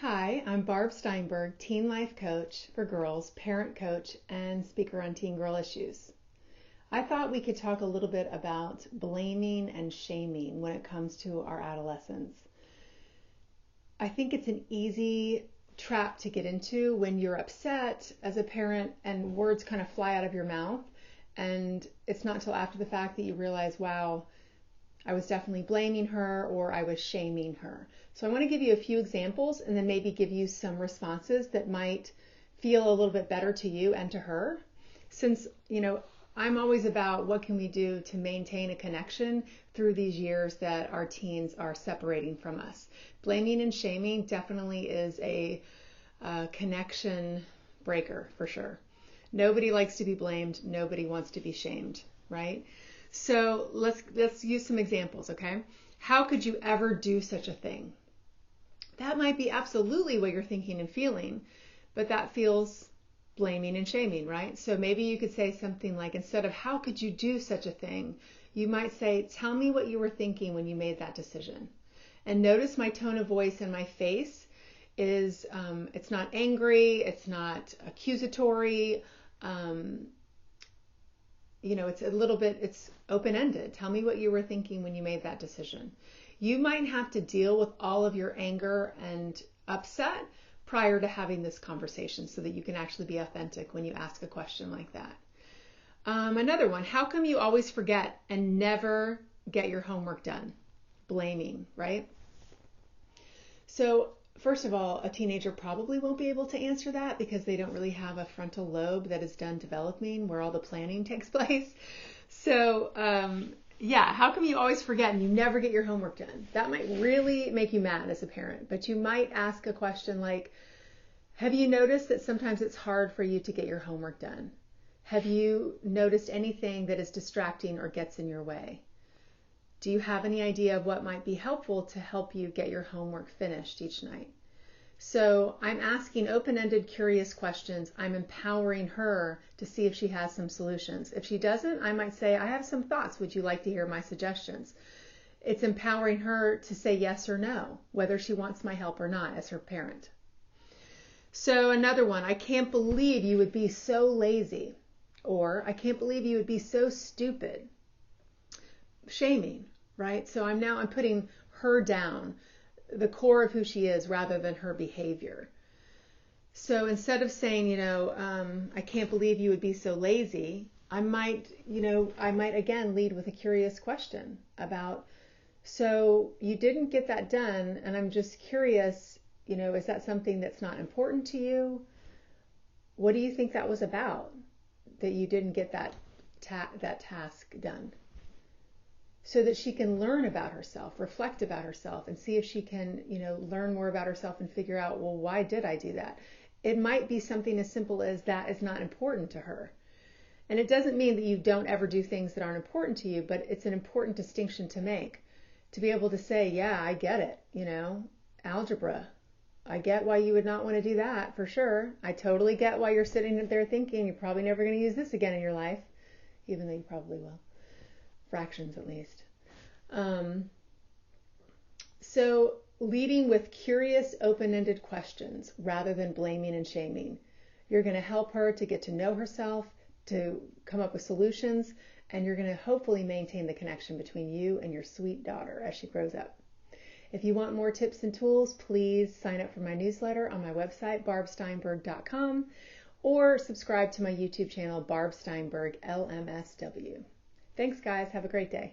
Hi, I'm Barb Steinberg, teen life coach for girls, parent coach, and speaker on teen girl issues. I thought we could talk a little bit about blaming and shaming when it comes to our adolescents. I think it's an easy trap to get into when you're upset as a parent and words kind of fly out of your mouth, and it's not until after the fact that you realize, wow, I was definitely blaming her or I was shaming her. So I want to give you a few examples and then maybe give you some responses that might feel a little bit better to you and to her. Since, I'm always about what can we do to maintain a connection through these years that our teens are separating from us. Blaming and shaming definitely is a connection breaker for sure. Nobody likes to be blamed. Nobody wants to be shamed, right? So let's use some examples, okay? How could you ever do such a thing? That might be absolutely what you're thinking and feeling, but that feels blaming and shaming, right? So maybe you could say something like, instead of how could you do such a thing, you might say, tell me what you were thinking when you made that decision. And notice my tone of voice and my face is, it's not angry, it's not accusatory, it's open-ended. Tell me what you were thinking when you made that decision. You might have to deal with all of your anger and upset prior to having this conversation so that you can actually be authentic when you ask a question like that. Another one, how come you always forget and never get your homework done? Blaming, right? So first of all, a teenager probably won't be able to answer that because they don't really have a frontal lobe that is done developing where all the planning takes place. So how come you always forget and you never get your homework done? That might really make you mad as a parent, but you might ask a question like, have you noticed that sometimes it's hard for you to get your homework done? Have you noticed anything that is distracting or gets in your way? Do you have any idea of what might be helpful to help you get your homework finished each night? So I'm asking open-ended, curious questions. I'm empowering her to see if she has some solutions. If she doesn't, I might say, I have some thoughts. Would you like to hear my suggestions? It's empowering her to say yes or no, whether she wants my help or not as her parent. So another one, I can't believe you would be so lazy, or I can't believe you would be so stupid. Shaming, right? So I'm putting her down, the core of who she is rather than her behavior. So instead of saying, I can't believe you would be so lazy, I might again lead with a curious question about, so you didn't get that done, and I'm just curious, is that something that's not important to you? What do you think that was about, that you didn't get that task done? So that she can learn about herself, reflect about herself, and see if she can, learn more about herself and figure out, well, why did I do that? It might be something as simple as that is not important to her. And it doesn't mean that you don't ever do things that aren't important to you, but it's an important distinction to make. To be able to say, yeah, I get it, algebra. I get why you would not want to do that, for sure. I totally get why you're sitting there thinking you're probably never going to use this again in your life, even though you probably will. Fractions at least. So leading with curious, open-ended questions rather than blaming and shaming. You're going to help her to get to know herself, to come up with solutions, and you're going to hopefully maintain the connection between you and your sweet daughter as she grows up. If you want more tips and tools, please sign up for my newsletter on my website, barbsteinberg.com, or subscribe to my YouTube channel, Barb Steinberg, LMSW. Thanks, guys. Have a great day.